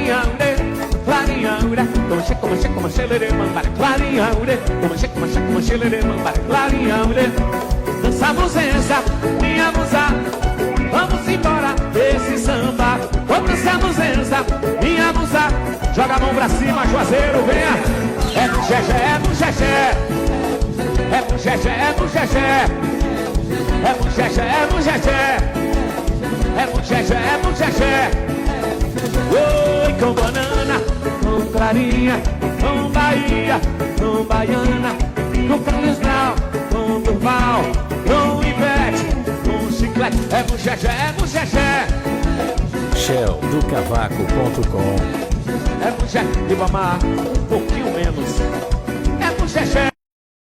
clarinha, clarinha, como xelere, mambara, clarinha, como xelere, mambara, clarinha, dançamos essa, minha musa, vamos embora desse samba. Vamos dançamos essa, minha musa, joga a mão pra cima, Juazeiro, venha. É no xexé, é no xexé, é no xexé, é no xexé, é no xexé, é no xexé, é no xexé, é no xexé. Oi, com banana, com clarinha, com Bahia, com baiana, com Carlos Grau, com Durval, com Ivete, com chiclete. É no xexé, é no xexé. Shell do Cavaco.com. É no xexé, Ribamar, um pouquinho menos.